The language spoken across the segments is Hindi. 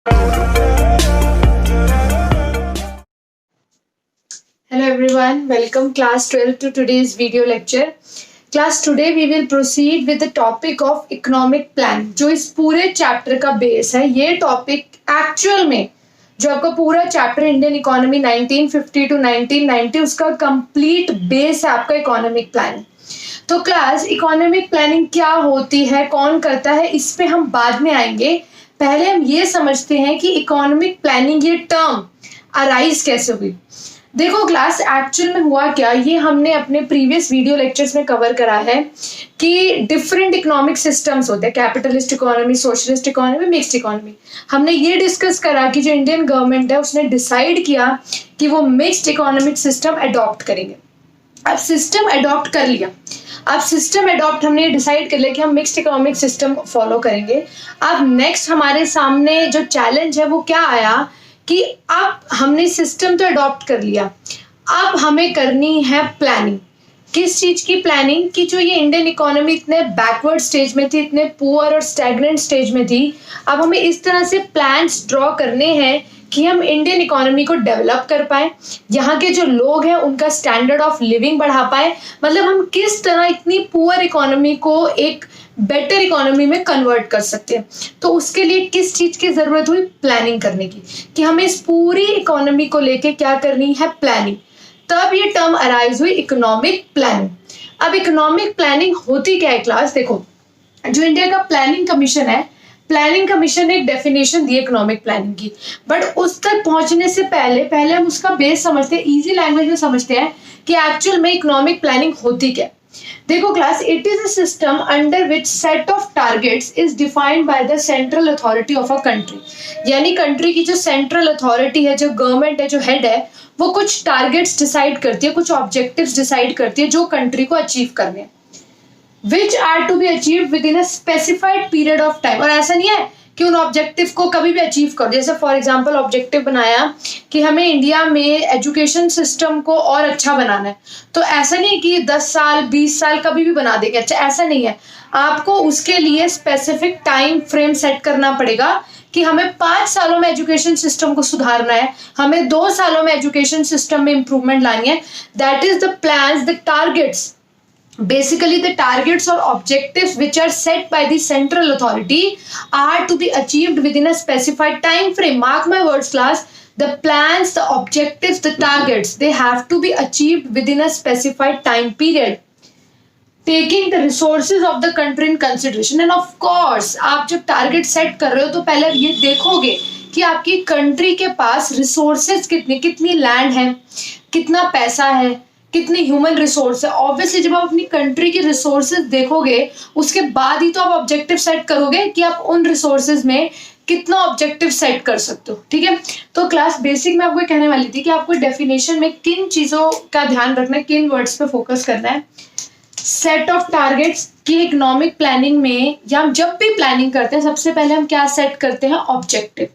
Hello everyone, welcome class 12 to today's video lecture. Class today we will proceed with the topic of economic plan. जो इस पूरे चैप्टर का बेस है, ये टॉपिक एक्चुअल में जो आपका पूरा चैप्टर इंडियन इकोनॉमी 1950 टू 1990 उसका कंप्लीट बेस है आपका इकोनॉमिक प्लान। तो क्लास इकोनॉमिक प्लानिंग क्या होती है, कौन करता है, इस पे हम बाद में आएंगे। पहले हम ये समझते हैं कि इकोनॉमिक प्लानिंग ये टर्म अराइज कैसे हुई। देखो क्लास एक्चुअल में हुआ क्या, ये हमने अपने प्रीवियस वीडियो लेक्चर्स में कवर करा है कि डिफरेंट इकोनॉमिक सिस्टम्स होते हैं, capitalist economy, socialist economy, mixed economy. हमने ये डिस्कस करा कि जो इंडियन गवर्नमेंट है उसने डिसाइड किया कि वो मिक्स्ड इकोनॉमिक सिस्टम अडॉप्ट करेंगे। अब सिस्टम अडॉप्ट कर लिया, अब सिस्टम अडॉप्ट हमने डिसाइड कर लिया कि हम मिक्स्ड इकोनॉमिक सिस्टम फॉलो करेंगे। अब नेक्स्ट हमारे सामने जो चैलेंज है वो क्या आया कि अब हमने सिस्टम तो अडॉप्ट कर लिया, अब हमें करनी है प्लानिंग। किस चीज की प्लानिंग? कि जो ये इंडियन इकोनॉमी इतने बैकवर्ड स्टेज में थी, इतने पुअर और स्टैग्नेंट स्टेज में थी, अब हमें इस तरह से प्लान्स ड्रॉ करने हैं कि हम इंडियन इकोनॉमी को डेवलप कर पाए, यहाँ के जो लोग हैं उनका स्टैंडर्ड ऑफ लिविंग बढ़ा पाए। मतलब हम किस तरह इतनी पुअर इकोनॉमी को एक बेटर इकोनॉमी में कन्वर्ट कर सकते हैं। तो उसके लिए किस चीज की जरूरत हुई? प्लानिंग करने की, कि हमें इस पूरी इकोनॉमी को लेके क्या करनी है? प्लानिंग। तब ये टर्म अराइज हुई इकोनॉमिक प्लानिंग। अब इकोनॉमिक प्लानिंग होती क्या है क्लास? देखो, जो इंडिया का प्लानिंग कमीशन है, प्लानिंग कमीशन ने एक डेफिनेशन दी इकोनॉमिक प्लानिंग की, बट उस तक पहुंचने से पहले हम उसका बेस समझते हैं, इजी लैंग्वेज में समझते हैं कि एक्चुअल में इकोनॉमिक प्लानिंग होती क्या। देखो class, it is a system under which set of targets is defined by the central authority of a country. यानी कंट्री की जो सेंट्रल अथॉरिटी है, जो गवर्नमेंट है, जो हेड है, वो कुछ टारगेट्स डिसाइड करती है, कुछ ऑब्जेक्टिव्स डिसाइड करती है जो कंट्री को अचीव करने हैं, which are to be achieved within a specified period of time। और ऐसा नहीं है कि उन ऑब्जेक्टिव को कभी भी अचीव करो। जैसे फॉर एग्जांपल ऑब्जेक्टिव बनाया कि हमें इंडिया में एजुकेशन सिस्टम को और अच्छा बनाना है, तो ऐसा नहीं कि 10 साल 20 साल कभी भी बना देंगे अच्छा, ऐसा नहीं है। आपको उसके लिए स्पेसिफिक टाइम फ्रेम सेट करना पड़ेगा कि हमें 5 सालों में एजुकेशन सिस्टम को सुधारना है, हमें 2 सालों में एजुकेशन सिस्टम में इंप्रूवमेंट लानी है। That is the plans, the targets, basically the targets or objectives which are set by the central authority are to be achieved within a specified time frame. Mark my words class, the plans, the objectives, the targets, they have to be achieved within a specified time period, taking the resources of the country in consideration। And of course आप जब टारगेट सेट कर रहे हो तो पहले ये देखोगे कि आपकी कंट्री के पास रिसोर्सेज कितनी लैंड है, कितना पैसा है, कितनी ह्यूमन रिसोर्स है। ऑब्वियसली जब आप अपनी कंट्री की रिसोर्सेज देखोगे उसके बाद ही तो आप ऑब्जेक्टिव सेट करोगे कि आप उन रिसोर्सेज में कितना ऑब्जेक्टिव सेट कर सकते हो। ठीक है, तो क्लास बेसिक में आपको कहने वाली थी कि आपको डेफिनेशन में किन चीजों का ध्यान रखना है, किन वर्ड्स पे फोकस करना है। सेट ऑफ टारगेट्स की इकोनॉमिक प्लानिंग में, या हम जब भी प्लानिंग करते हैं सबसे पहले हम क्या सेट करते हैं? ऑब्जेक्टिव।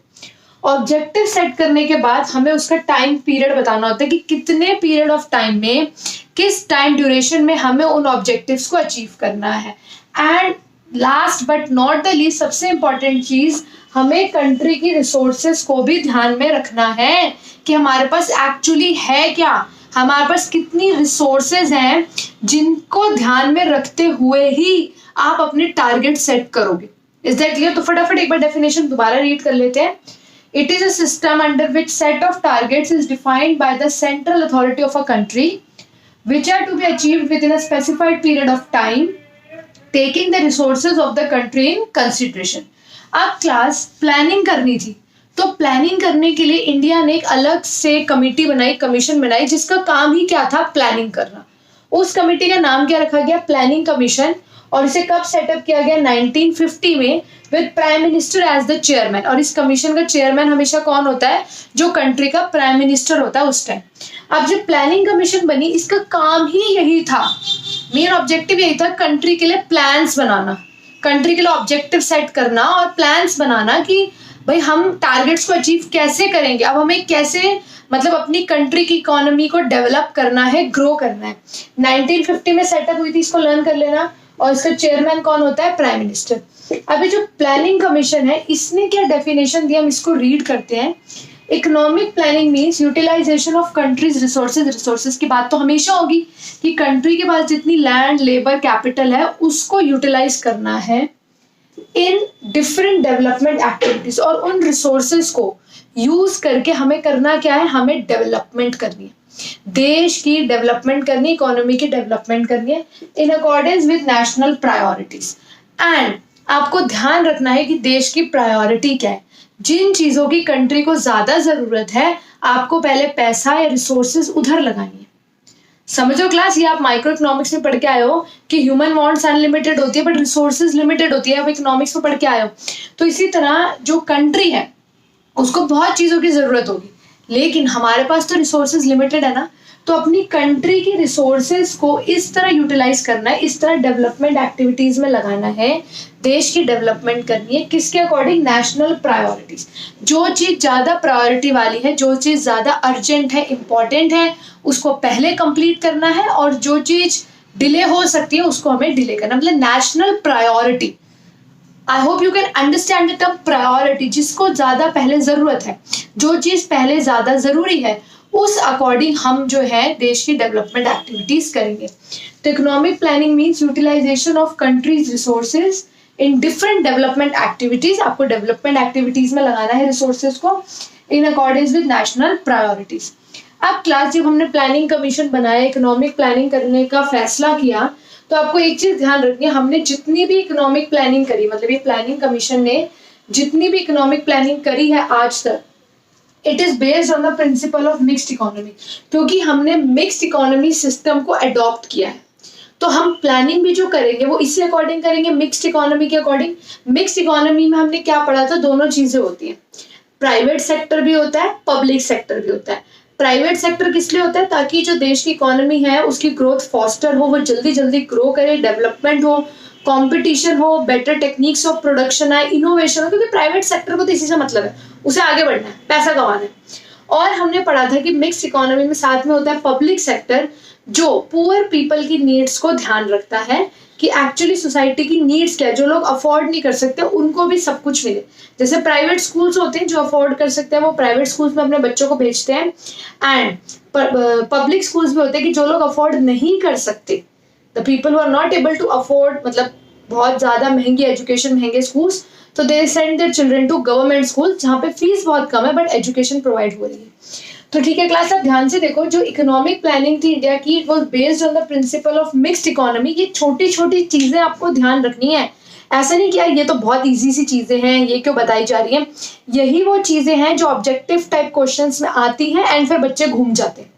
ऑब्जेक्टिव सेट करने के बाद हमें उसका टाइम पीरियड बताना होता है कि कितने पीरियड ऑफ टाइम में, किस टाइम ड्यूरेशन में हमें उन ऑब्जेक्टिव्स को अचीव करना है। And last but not the least, सबसे इंपॉर्टेंट चीज, हमें कंट्री की रिसोर्सेज को भी ध्यान में रखना है कि हमारे पास एक्चुअली है क्या, हमारे पास कितनी रिसोर्सेज हैं जिनको ध्यान में रखते हुए ही आप अपने टारगेट सेट करोगे। Is that clear? तो फटाफट एक बार डेफिनेशन दोबारा रीड कर लेते हैं। It is a system under which set of targets is defined by the central authority of a country, which are to be achieved within a specified period of time, taking the resources of the country in consideration। अब क्लास प्लानिंग करनी थी, तो प्लानिंग करने के लिए इंडिया ने एक अलग से कमेटी बनाई, कमीशन बनाई, जिसका काम ही क्या था? प्लानिंग करना। उस कमेटी का नाम क्या रखा गया? Planning commission. और इसे कब सेटअप किया गया? 1950 में, with prime minister as the chairman. और इस कमीशन का चेयरमैन हमेशा कौन होता है? जो कंट्री का प्राइम मिनिस्टर होता है उस टाइम। अब जब प्लानिंग कमीशन बनी, इसका काम ही यही था, मेन ऑब्जेक्टिव यही था, कंट्री के लिए प्लान्स बनाना, कंट्री के लिए ऑब्जेक्टिव सेट करना और प्लान्स बनाना कि भाई हम टारगेट्स को अचीव कैसे करेंगे, अब हमें कैसे मतलब अपनी कंट्री की इकोनॉमी को डेवलप करना है, ग्रो करना है। 1950 में सेटअप हुई थी, इसको लर्न कर लेना। और इसका चेयरमैन कौन होता है? Prime minister. अभी जो प्लानिंग कमीशन है इसने क्या डेफिनेशन दिया, हम इसको रीड करते हैं। Economic planning means utilization of countries resources. Resources की बात तो हमेशा होगी कि कंट्री के पास जितनी लैंड, लेबर, कैपिटल है उसको यूटिलाइज करना है इन डिफरेंट डेवलपमेंट एक्टिविटीज, और उन रिसोर्सेज को यूज करके हमें करना क्या है? हमें डेवलपमेंट करनी है, देश की डेवलपमेंट करनी, इकोनॉमी की डेवलपमेंट करनी है इन accordance with national priorities. And आपको ध्यान रखना है कि देश की प्रायोरिटी क्या है। जिन चीजों की कंट्री को ज्यादा जरूरत है आपको पहले पैसा या रिसोर्सेज उधर लगानी है। समझो क्लास, ये आप माइक्रो इकोनॉमिक्स में पढ़ के आए हो कि ह्यूमन वांट्स अनलिमिटेड होती है बट रिसोर्सेज लिमिटेड होती है, आप इकोनॉमिक्स में पढ़ के आए हो। तो इसी तरह जो कंट्री है उसको बहुत चीजों की जरूरत होगी, लेकिन हमारे पास तो रिसोर्सेज लिमिटेड है ना, तो अपनी कंट्री की रिसोर्सेज को इस तरह यूटिलाइज करना है, इस तरह डेवलपमेंट एक्टिविटीज में लगाना है, देश की डेवलपमेंट करनी है। किसके अकॉर्डिंग? National priorities. जो चीज ज्यादा प्रायोरिटी वाली है, जो चीज ज्यादा अर्जेंट है, इंपॉर्टेंट है, उसको पहले कंप्लीट करना है, और जो चीज डिले हो सकती है उसको हमें डिले करना, मतलब national priority. I hope you can understand the term priority. जिसको ज्यादा पहले जरूरत है, जो चीज पहले ज्यादा जरूरी है, उस अकॉर्डिंग हम जो है देश की डेवलपमेंट एक्टिविटीज करेंगे। तो economic planning means utilization of countries resources in different development activities. आपको डेवलपमेंट एक्टिविटीज में लगाना है रिसोर्सेज को in accordance with national priorities. अब क्लास, जब हमने प्लानिंग कमीशन बनाया, इकोनॉमिक प्लानिंग करने का फैसला किया, तो आपको एक चीज ध्यान रखनी है, हमने जितनी भी इकोनॉमिक प्लानिंग करी, मतलब ये प्लानिंग कमीशन ने जितनी भी इकोनॉमिक प्लानिंग करी है आज तक, it is based on the principle of mixed economy. क्योंकि हमने मिक्स्ड इकोनॉमी सिस्टम को अडॉप्ट किया है, तो हम प्लानिंग भी जो करेंगे वो इसी अकॉर्डिंग करेंगे, मिक्स्ड इकोनॉमी के अकॉर्डिंग। मिक्स्ड इकोनॉमी में हमने क्या पढ़ा था? दोनों चीजें होती हैं, प्राइवेट सेक्टर भी होता है, पब्लिक सेक्टर भी होता है। प्राइवेट सेक्टर किस लिए होता है? ताकि जो देश की इकोनॉमी है उसकी ग्रोथ फास्टर हो, वो जल्दी जल्दी ग्रो करे, डेवलपमेंट हो, कंपटीशन हो, बेटर टेक्निक्स ऑफ प्रोडक्शन आए, इनोवेशन हो, क्योंकि प्राइवेट सेक्टर को तो इसी से मतलब है, उसे आगे बढ़ना है, पैसा कमाना है। और हमने पढ़ा था कि मिक्स इकोनॉमी में साथ में होता है पब्लिक सेक्टर, जो पुअर पीपल की नीड्स को ध्यान रखता है कि एक्चुअली सोसाइटी की नीड्स क्या है, जो लोग अफोर्ड नहीं कर सकते उनको भी सब कुछ मिले। जैसे प्राइवेट स्कूल्स होते हैं, जो अफोर्ड कर सकते हैं वो प्राइवेट स्कूल्स में अपने बच्चों को भेजते हैं, एंड पब्लिक स्कूल्स में होते हैं कि जो लोग अफोर्ड नहीं कर सकते, the people who are not able to afford, मतलब बहुत ज्यादा महंगी एजुकेशन, महंगे स्कूल्स, तो they send their children to government school जहाँ पे फीस बहुत कम है बट एजुकेशन प्रोवाइड हो रही है। तो ठीक है क्लास, आप ध्यान से देखो, जो इकोनॉमिक प्लानिंग थी इंडिया की, it was based on the principle of mixed economy. ये छोटी छोटी चीजें आपको ध्यान रखनी है, ऐसा नहीं कि यार ये तो बहुत इजी सी चीजें हैं, ये क्यों बताई जा रही हैं। यही वो चीजें हैं जो ऑब्जेक्टिव टाइप क्वेश्चंस में आती हैं एंड फिर बच्चे घूम जाते हैं।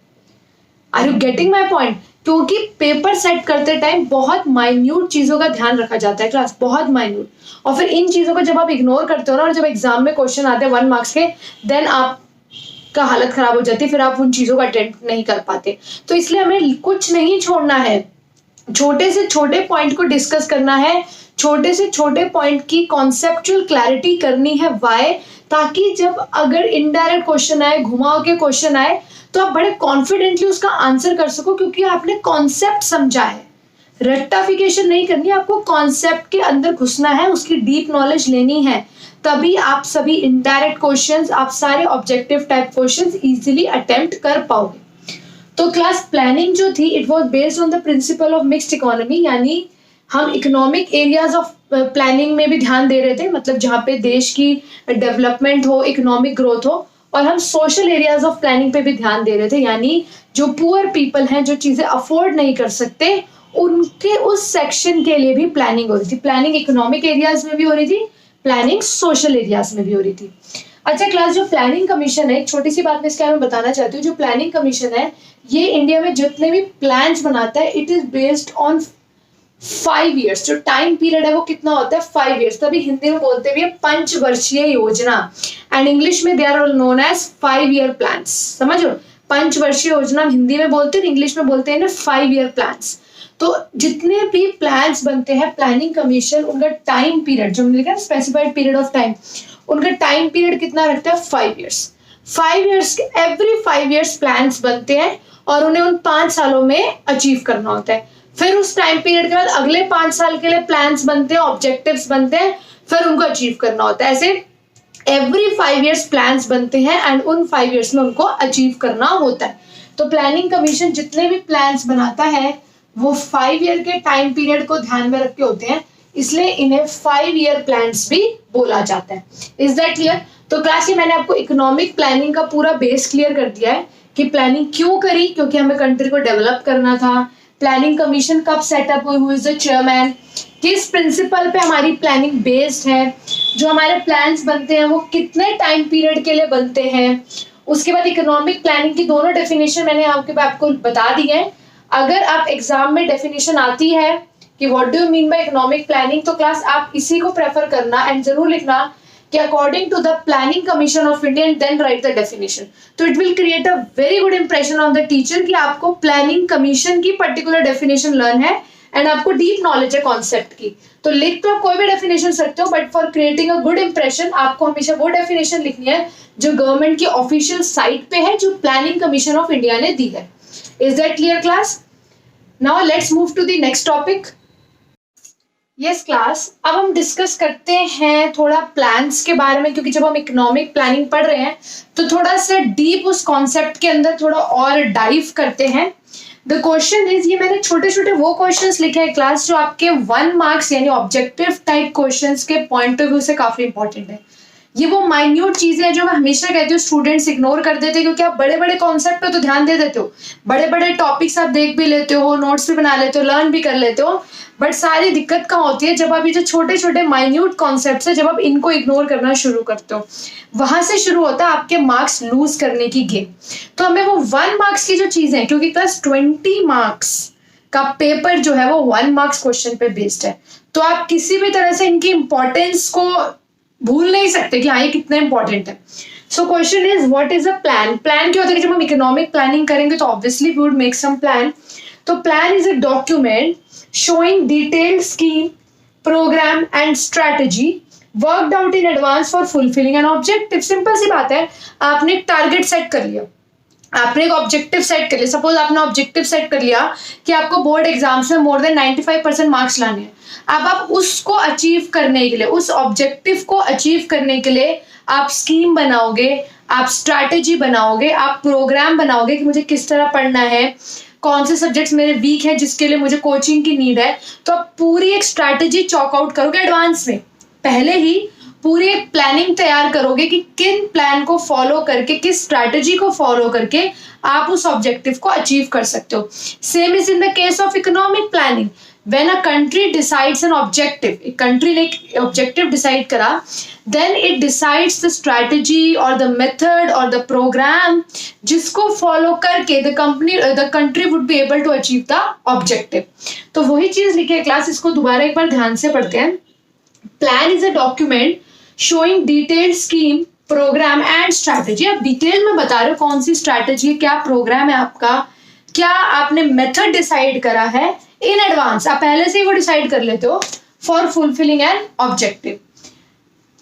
Are you getting my point? क्योंकि पेपर सेट करते टाइम बहुत माइन्यूट चीजों का ध्यान रखा जाता है क्लास, बहुत माइन्यूट, और फिर इन चीजों को जब आप इग्नोर करते हो ना, और जब एग्जाम में क्वेश्चन आते हैं 1 मार्क्स के, देन आपका हालत खराब हो जाती है, फिर आप उन चीजों का अटेम्प्ट नहीं कर पाते। तो इसलिए हमें कुछ नहीं छोड़ना है, छोटे से छोटे पॉइंट को डिस्कस करना है, छोटे से छोटे पॉइंट की कॉन्सेप्चुअल क्लैरिटी करनी है। वाई? ताकि जब अगर इनडायरेक्ट क्वेश्चन आए, घुमाव के क्वेश्चन आए, तो आप बड़े कॉन्फिडेंटली उसका आंसर कर सको, क्योंकि आपने कॉन्सेप्ट समझा है। रट्टाफिकेशन नहीं करनी, आपको कॉन्सेप्ट के अंदर घुसना है, उसकी डीप नॉलेज लेनी है, तभी आप सभी इनडायरेक्ट क्वेश्चंस, आप सारे objective type questions easily attempt कर पाओगे। तो क्लास, प्लानिंग जो थी it was based on the principle of mixed economy, यानी हम इकोनॉमिक एरियाज ऑफ प्लानिंग में भी ध्यान दे रहे थे, मतलब जहाँ पे देश की डेवलपमेंट हो, इकोनॉमिक ग्रोथ हो, और हम सोशल एरियाज ऑफ प्लानिंग पे भी ध्यान दे रहे थे, यानी जो पुअर पीपल हैं, जो चीजें अफोर्ड नहीं कर सकते, उनके उस सेक्शन के लिए भी प्लानिंग हो रही थी। प्लानिंग इकोनॉमिक एरियाज में भी हो रही थी, प्लानिंग सोशल एरियाज में भी हो रही थी। अच्छा क्लास, जो प्लानिंग कमीशन है, एक छोटी सी बात मैं इसके बारे में बताना चाहती हूँ। जो प्लानिंग कमीशन है, ये इंडिया में जितने भी प्लान्स बनाता है, it is based on 5 years. जो टाइम पीरियड है वो कितना होता है? 5 ईयर्स। तभी हिंदी में बोलते भी है पंचवर्षीय योजना, एंड इंग्लिश में they are known as 5 year plans. समझो, पंचवर्षीय योजना हिंदी में बोलते हैं, इंग्लिश में बोलते हैं ना 5 ईयर प्लान्स। तो जितने भी प्लान्स बनते हैं, प्लानिंग कमीशन उनका टाइम पीरियड, जो हमने लिखा स्पेसिफाइड पीरियड ऑफ टाइम, उनका टाइम पीरियड कितना रखता है? 5 ईयर्स। 5 ईयर्स के एवरी 5 ईयर्स प्लान्स बनते हैं और उन्हें उन 5 सालों में अचीव करना होता है। फिर उस टाइम पीरियड के बाद अगले 5 साल के लिए प्लान्स बनते हैं, ऑब्जेक्टिव्स बनते हैं, फिर उनको अचीव करना होता है। ऐसे एवरी 5 years प्लान्स बनते हैं एंड उन 5 years में उनको अचीव करना होता है। तो प्लानिंग कमीशन जितने भी प्लान्स बनाता है वो 5 year के टाइम पीरियड को ध्यान में रख के होते हैं, इसलिए इन्हें 5 year प्लान्स भी बोला जाता है। Is that clear? तो क्लास में मैंने आपको इकोनॉमिक प्लानिंग का पूरा बेस क्लियर कर दिया है कि प्लानिंग क्यों करी, क्योंकि हमें कंट्री को डेवलप करना था। प्लानिंग कमीशन कब सेटअप हुई, हु इज द चेयरमैन, किस प्रिंसिपल पे हमारी प्लानिंग बेस्ड है, जो हमारे प्लान्स बनते हैं वो कितने टाइम पीरियड के लिए बनते हैं। उसके बाद इकोनॉमिक प्लानिंग की दोनों डेफिनेशन मैंने आपको बता दी है। अगर आप एग्जाम में डेफिनेशन आती है कि what do you mean by economic planning, तो क्लास आप इसी को प्रेफर करना एंड जरूर लिखना कि according to the Planning Commission of India and then write the definition. तो it will create a very good impression on the teacher कि आपको प्लानिंग कमीशन की पर्टिकुलर डेफिनेशन लर्न है एंड आपको डीप नॉलेज है कॉन्सेप्ट की। तो लिख तो आप कोई भी डेफिनेशन सकते हो, but for creating a good impression आपको हमेशा वो डेफिनेशन लिखनी है जो गवर्नमेंट की ऑफिशियल साइट पे है, जो प्लानिंग कमीशन ऑफ इंडिया ने दी है। Is that clear class? Now let's move to the next topic. Yes class, अब हम डिस्कस करते हैं थोड़ा प्लान्स के बारे में, क्योंकि जब हम इकोनॉमिक प्लानिंग पढ़ रहे हैं तो थोड़ा सा डीप उस कॉन्सेप्ट के अंदर थोड़ा और डाइव करते हैं। द क्वेश्चन इज, ये मैंने छोटे छोटे वो क्वेश्चंस लिखे हैं क्लास जो आपके 1 marks यानी ऑब्जेक्टिव टाइप क्वेश्चंस के पॉइंट ऑफ व्यू से काफी इंपॉर्टेंट है। ये वो माइन्यूट चीजें हैं जो मैं हमेशा कहती हूँ स्टूडेंट्स इग्नोर कर देते हैं, क्योंकि आप बड़े बड़े कॉन्सेप्ट पे तो ध्यान दे देते हो, बड़े बड़े टॉपिक्स आप देख भी लेते हो, नोट्स भी बना लेते हो, लर्न भी कर लेते हो, बट सारी दिक्कत कहाँ होती है जब आप ये जो छोटे छोटे माइन्यूट कॉन्सेप्ट्स है जब आप इनको इग्नोर करना शुरू करते हो, वहां से शुरू होता है आपके मार्क्स लूज करने की गेम। तो हमें वो 1 marks की जो चीजें हैं, क्योंकि प्लस 20 marks का पेपर जो है वो 1 marks क्वेश्चन पे बेस्ड है, तो आप किसी भी तरह से इनकी इंपॉर्टेंस को भूल नहीं सकते कि हाँ ये कितना इंपॉर्टेंट है। So question is what is a plan. Plan क्या होता है कि जब हम इकोनॉमिक प्लानिंग करेंगे तो obviously we would make some plan. तो plan is a document showing detailed scheme, program and strategy worked out in advance for fulfilling an objective। Simple सी बात है, आपने एक टारगेट सेट कर लिया, आपने एक ऑब्जेक्टिव सेट कर लिया। सपोज आपने ऑब्जेक्टिव सेट कर लिया कि आपको बोर्ड एग्जाम्स में मोर देन 95% मार्क्स लाने हैं। अब आप उसको अचीव करने के लिए, उस ऑब्जेक्टिव को अचीव करने के लिए आप स्कीम बनाओगे, आप स्ट्रैटेजी बनाओगे, आप प्रोग्राम बनाओगे कि मुझे किस तरह पढ़ना है, कौन से सब्जेक्ट्स मेरे वीक है जिसके लिए मुझे कोचिंग की नीड है। तो आप पूरी एक स्ट्रैटेजी चॉक आउट करोगे एडवांस में, पहले ही पूरी एक प्लानिंग तैयार करोगे कि किन प्लान को फॉलो करके, किस स्ट्रैटेजी को फॉलो करके आप उस ऑब्जेक्टिव को अचीव कर सकते हो। Same is in the case of economic planning. When a country decides an objective, एक country ने एक objective decide करा, then it decides the strategy or the method or the program जिसको follow करके the country would be able to achieve the objective। तो वही चीज लिखी है क्लास, इसको दोबारा एक बार ध्यान से पढ़ते हैं। Plan is a document showing detailed scheme, program and strategy। अब डिटेल में बता रहे हो कौन सी स्ट्रैटेजी है, क्या प्रोग्राम है आपका, क्या आपने मेथड डिसाइड करा है इन एडवांस, आप पहले से ही वो डिसाइड कर लेते हो for fulfilling an objective.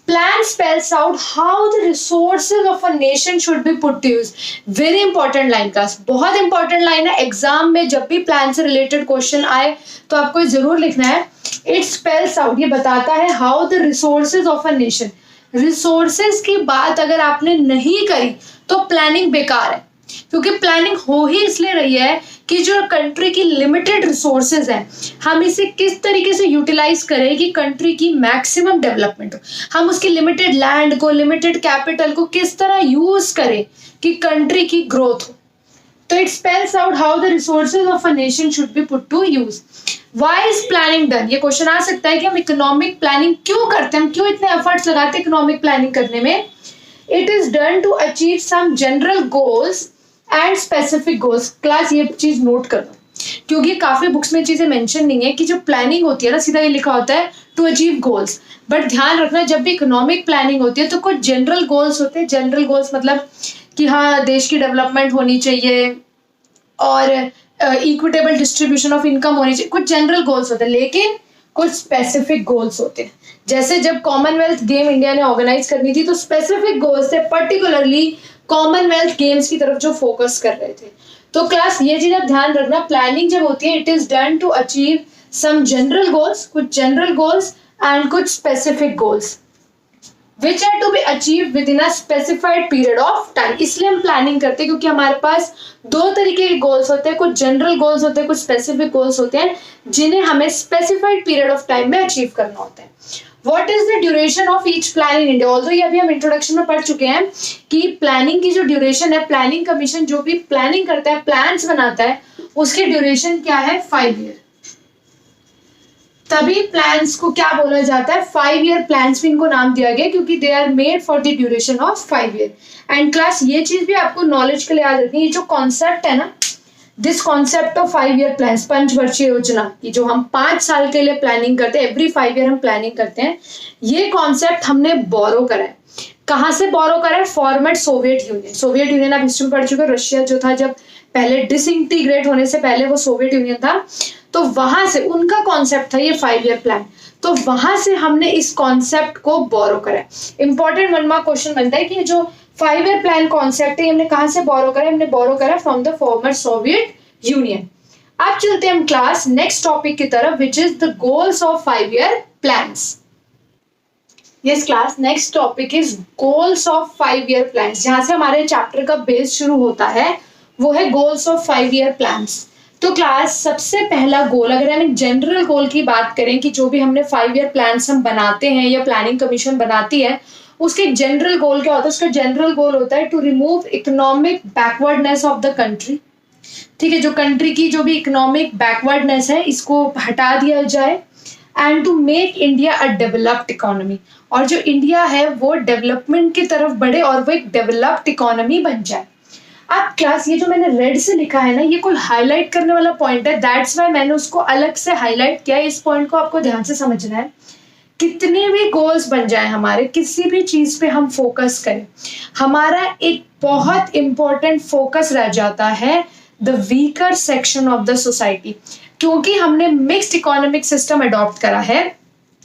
Plan spells out how the resources of a nation should be put to use. Very important line class, बहुत इंपॉर्टेंट लाइन है। एग्जाम में जब भी प्लान से रिलेटेड क्वेश्चन आए तो आपको जरूर लिखना है, इट स्पेल्स आउट, ये बताता है how the resources of a nation. Resources की बात अगर आपने नहीं करी तो प्लानिंग बेकार है, क्योंकि प्लानिंग हो ही इसलिए रही है कि जो कंट्री की लिमिटेड रिसोर्सेज हैं हम इसे किस तरीके से यूटिलाइज करें कि कंट्री की मैक्सिमम डेवलपमेंट हो। हम उसकी लिमिटेड लैंड को, लिमिटेड कैपिटल को किस तरह यूज करें कि कंट्री की ग्रोथ हो। तो it spells out how the resources of a nation should be put to use. Why is planning done, ये क्वेश्चन आ सकता है कि हम इकोनॉमिक प्लानिंग क्यों करते हैं, हम क्यों इतने एफर्ट्स लगाते हैं इकोनॉमिक प्लानिंग करने में। It is done to achieve some general goals and specific goals. Class ये चीज नोट कर दो, क्योंकि काफी बुक्स में चीजें मेंशन नहीं है कि जो प्लानिंग होती है ना, सीधा ये लिखा होता है टू अचीव गोल्स, बट ध्यान रखना जब भी इकोनॉमिक प्लानिंग होती है तो कुछ जनरल गोल्स होते हैं। जनरल गोल्स मतलब कि हाँ देश की डेवलपमेंट होनी चाहिए और इक्विटेबल डिस्ट्रीब्यूशन ऑफ इनकम होनी चाहिए, कुछ जनरल गोल्स होते हैं, लेकिन कुछ स्पेसिफिक गोल्स होते हैं। जैसे जब कॉमनवेल्थ गेम इंडिया ने ऑर्गेनाइज करनी थी तो स्पेसिफिक गोल्स थे, पर्टिकुलरली कॉमनवेल्थ गेम्स की तरफ जो फोकस कर रहे थे। तो क्लास ये चीज आप ध्यान रखना, प्लानिंग जब होती है it is done to achieve some general goals, कुछ जनरल गोल्स एंड कुछ specific goals which are to be achieved within a specified period of time। इसलिए हम प्लानिंग करते हैं क्योंकि हमारे पास दो तरीके के गोल्स होते हैं, कुछ जनरल गोल्स होते हैं, कुछ स्पेसिफिक गोल्स होते हैं जिन्हें हमें स्पेसिफाइड पीरियड ऑफ टाइम में अचीव करना होता है। What is the duration of each plan in India? Although ये अभी हम इंट्रोडक्शन में पढ़ चुके हैं कि प्लानिंग की जो ड्यूरेशन है, प्लानिंग कमीशन जो भी प्लानिंग करता है, प्लान्स बनाता है, उसकी ड्यूरेशन क्या है? 5 ईयर। तभी प्लान्स को क्या बोला जाता है? 5 ईयर प्लान्स भी इनको नाम दिया गया क्योंकि they are made for the duration of 5 year. And class ये चीज भी आपको नॉलेज के लिए याद रखनी है, ये जो कॉन्सेप्ट है ना, this concept of 5 year plans, पंचवर्षीय योजना की जो हम 5 साल के लिए प्लानिंग करते हैं, एवरी 5 ईयर हम प्लानिंग करते हैं, ये कॉन्सेप्ट हमने बोरो करा है। कहाँ से बोरो करा है? Format Soviet union. Soviet union आप हिस्ट्री में पढ़ चुके हो, रशिया जो था जब पहले डिसइंटीग्रेट होने से पहले वो सोवियत यूनियन था, तो वहां से उनका कॉन्सेप्ट था ये 5 ईयर प्लान, तो वहां से हमने इस कॉन्सेप्ट को बोरो करा है। इंपॉर्टेंट 1 मार्क क्वेश्चन बनता है कि जो 5 ईयर प्लान कॉन्सेप्ट है हमने कहां से बोरो करा है? हमने बोरो करा from the former Soviet union. अब चलते हैं हम क्लास नेक्स्ट टॉपिक की तरफ, which is the goals of 5 year plans. Yes class, next topic is goals of 5 year plans. जहां से हमारे चैप्टर का बेस शुरू होता है वो है गोल्स ऑफ 5 ईयर प्लान्स। तो क्लास सबसे पहला गोल, अगर हम एक जनरल गोल की बात करें कि जो भी हमने 5 ईयर प्लान्स हम बनाते हैं या प्लानिंग कमीशन बनाती है, उसके जनरल गोल क्या होता है? उसका जनरल गोल होता है to remove economic backwardness of the country. ठीक है, जो कंट्री की जो भी इकोनॉमिक बैकवर्डनेस है इसको हटा दिया जाए, and to make India a developed economy, और जो इंडिया है वो डेवलपमेंट की तरफ बढ़े और वो एक डेवलप्ड इकोनॉमी बन जाए। अब क्लास ये जो मैंने रेड से लिखा है ना, ये कोई हाईलाइट करने वाला पॉइंट है, दैट्स वाई मैंने उसको अलग से हाईलाइट किया है। इस पॉइंट को आपको ध्यान से समझना है। कितने भी गोल्स बन जाए हमारे, किसी भी चीज पे हम फोकस करें, हमारा एक बहुत इंपॉर्टेंट फोकस रह जाता है the weaker section of the society. क्योंकि हमने मिक्स्ड इकोनॉमिक सिस्टम अडॉप्ट करा है,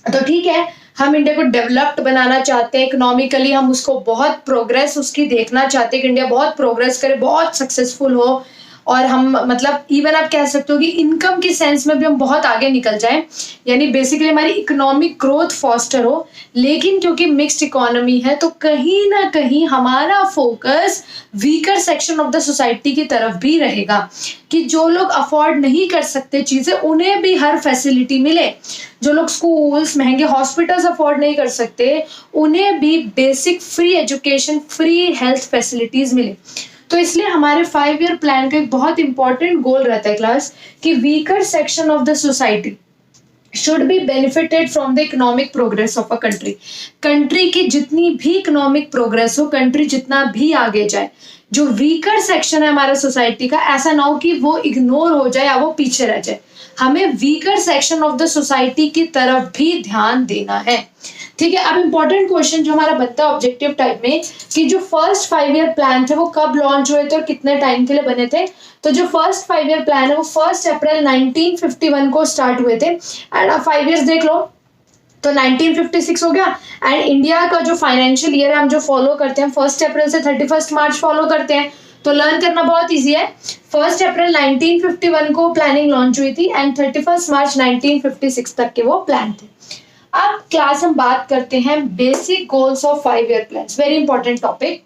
तो ठीक है, हम इंडिया को डेवलप्ड बनाना चाहते हैं, इकोनॉमिकली हम उसको बहुत प्रोग्रेस उसकी देखना चाहते हैं कि इंडिया बहुत प्रोग्रेस करे, बहुत सक्सेसफुल हो, और हम मतलब इवन आप कह सकते हो कि इनकम की सेंस में भी हम बहुत आगे निकल जाएं, यानी बेसिकली हमारी इकोनॉमिक ग्रोथ फॉस्टर हो। लेकिन क्योंकि मिक्स्ड इकोनॉमी है तो कहीं ना कहीं हमारा focus weaker section of the society की तरफ भी रहेगा कि जो लोग अफोर्ड नहीं कर सकते चीजें, उन्हें भी हर फैसिलिटी मिले। जो लोग स्कूल्स, महंगे हॉस्पिटल्स अफोर्ड नहीं कर सकते, उन्हें भी basic free education, free health facilities मिले। तो इसलिए हमारे 5 ईयर प्लान का एक बहुत इंपॉर्टेंट गोल रहता है क्लास कि weaker section of the society should be benefited from the economic progress of a country. Country की जितनी भी इकोनॉमिक प्रोग्रेस हो, कंट्री जितना भी आगे जाए, जो वीकर सेक्शन है हमारा सोसाइटी का, ऐसा ना हो कि वो इग्नोर हो जाए या वो पीछे रह जाए। हमें weaker section of the society की तरफ भी ध्यान देना है। ठीक है, अब इंपॉर्टेंट क्वेश्चन जो हमारा बनता है ऑब्जेक्टिव टाइप में कि जो फर्स्ट 5 ईयर प्लान थे वो कब लॉन्च हुए थे और कितने टाइम के लिए बने थे। तो जो फर्स्ट 5 ईयर प्लान है वो 1 अप्रैल 1951 को स्टार्ट हुए थे। एंड अब 5 ईयर्स देख लो तो 1956 हो गया। एंड इंडिया का जो फाइनेंशियल ईयर है हम जो फॉलो करते हैं 1 अप्रैल से 31 मार्च फॉलो करते हैं, तो लर्न करना बहुत ईजी है। 1 अप्रैल 1951 को प्लानिंग लॉन्च हुई थी एंड 31 मार्च 1956 तक के वो प्लान थे। अब क्लास हम बात करते हैं basic goals of 5 year plans. Very important topic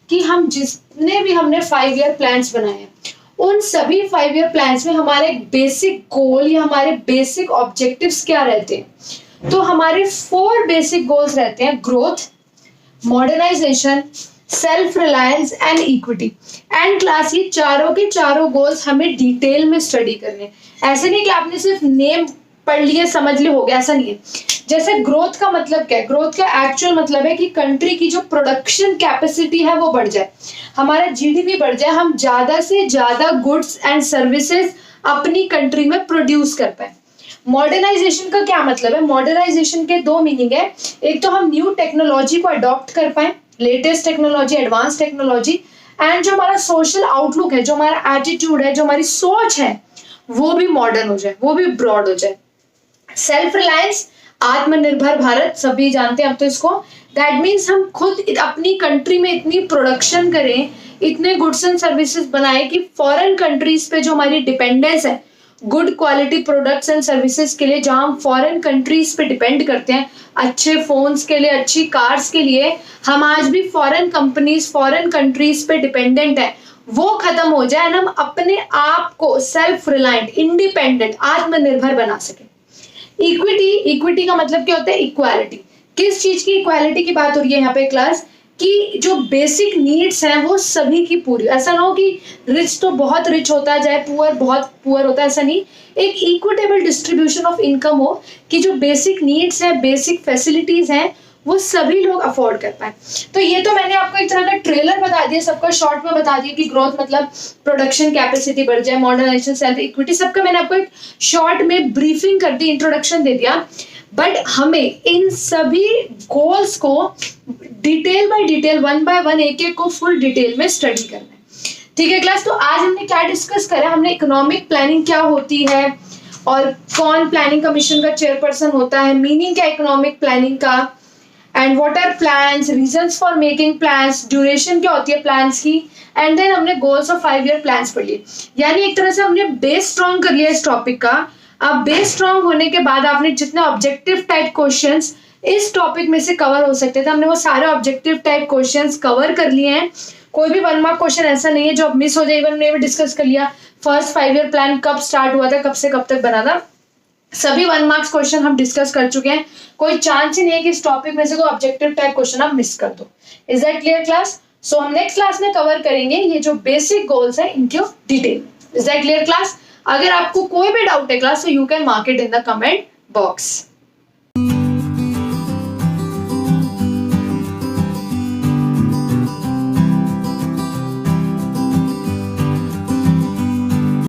कि हम जितने भी हमने 5 ईयर प्लान्स बनाए हैं उन सभी 5 ईयर प्लान्स में हमारे बेसिक गोल या हमारे बेसिक ऑब्जेक्टिव्स क्या रहते हैं। तो हमारे 4 बेसिक गोल्स रहते हैं: growth, modernization, self reliance and equity. And class ये चारों के चारों गोल्स हमें डिटेल में स्टडी करने। ऐसे नहीं कि आपने सिर्फ नेम पढ़ लिए समझ लिए हो गया, ऐसा नहीं है। जैसे ग्रोथ का मतलब क्या है? ग्रोथ का एक्चुअल मतलब है कि कंट्री की जो प्रोडक्शन कैपेसिटी है वो बढ़ जाए, हमारा जीडीपी बढ़ जाए, हम ज्यादा से ज्यादा गुड्स एंड सर्विसेज अपनी कंट्री में प्रोड्यूस कर पाए। मॉडर्नाइजेशन का क्या मतलब है? मॉडर्नाइजेशन के 2 मीनिंग है। एक तो हम न्यू टेक्नोलॉजी को अडॉप्ट कर पाए, latest technology, advance technology, and जो हमारा सोशल आउटलुक है, जो हमारा एटीट्यूड है, जो हमारी सोच है, वो भी मॉडर्न हो जाए, वो भी ब्रॉड हो जाए। सेल्फ रिलायंस, आत्मनिर्भर भारत, सभी जानते हैं अब तो इसको। दैट मीन्स हम खुद अपनी कंट्री में इतनी प्रोडक्शन करें इतने गुड्स एंड सर्विसेज बनाए कि फॉरेन कंट्रीज पे जो हमारी डिपेंडेंस है good quality products and services के लिए, जहां हम फॉरेन कंट्रीज पे डिपेंड करते हैं अच्छे फोन्स के लिए, अच्छी कार्स के लिए, हम आज भी फॉरेन कंपनीज फॉरेन कंट्रीज पे डिपेंडेंट है, वो खत्म हो जाए, हम अपने आप को सेल्फ रिलायंट, इंडिपेंडेंट, आत्मनिर्भर बना सके। इक्विटी का मतलब क्या होता है? इक्वालिटी। किस चीज की इक्वालिटी की बात हो रही है यहाँ पे क्लास? कि जो बेसिक नीड्स हैं वो सभी की पूरी, ऐसा ना हो कि रिच तो बहुत रिच होता जाए, पुअर बहुत पुअर होता है, ऐसा नहीं। एक इक्विटेबल डिस्ट्रीब्यूशन ऑफ इनकम हो कि जो बेसिक नीड्स हैं, बेसिक फैसिलिटीज हैं, वो सभी लोग अफोर्ड कर पाए। तो ये तो मैंने आपको एक तरह का ट्रेलर बता दिया, सबका शॉर्ट में बता दिया कि ग्रोथ मतलब प्रोडक्शन कैपेसिटी बढ़ जाए, मॉडर्नाइजेशन, सेल्फ इक्विटी, सबका मैंने आपको एक शॉर्ट में ब्रीफिंग कर दी, इंट्रोडक्शन दे दिया। बट हमें इन सभी गोल्स को detail by detail, one by one, एक एक को फुल डिटेल में स्टडी करना है। ठीक है क्लास? तो आज हमने क्या डिस्कस करा? हमने इकोनॉमिक प्लानिंग क्या होती है और कौन प्लानिंग कमीशन का चेयरपर्सन होता है, मीनिंग क्या इकोनॉमिक प्लानिंग का, and what are plans, reasons for making plans, duration क्या होती है प्लान्स की, एंड देन हमने गोल्स ऑफ 5 ईयर प्लान्स पढ़ लिए। यानी एक तरह से हमने बेस स्ट्रॉन्ग कर लिया इस टॉपिक का। अब बेस स्ट्रॉन्ग होने के बाद आपने जितने ऑब्जेक्टिव टाइप क्वेश्चंस इस टॉपिक में से कवर हो सकते थे, हमने वो सारे ऑब्जेक्टिव टाइप क्वेश्चंस कवर कर लिए हैं। कोई भी 1 मार्क क्वेश्चन ऐसा नहीं है जो अब मिस हो जाए। इवन हमने भी डिस्कस कर लिया फर्स्ट 5 ईयर प्लान कब स्टार्ट हुआ था, कब से कब तक बना था, सभी 1 मार्क्स क्वेश्चन हम डिस्कस कर चुके हैं। कोई चांस ही नहीं है कि इस टॉपिक में से कोई ऑब्जेक्टिव टाइप क्वेश्चन आप मिस कर दो। Is that clear class? So हम नेक्स्ट क्लास में कवर करेंगे ये जो बेसिक गोल्स है इनके detail. Is that clear class? अगर आपको कोई भी डाउट है क्लास, तो you can mark it in the comment box.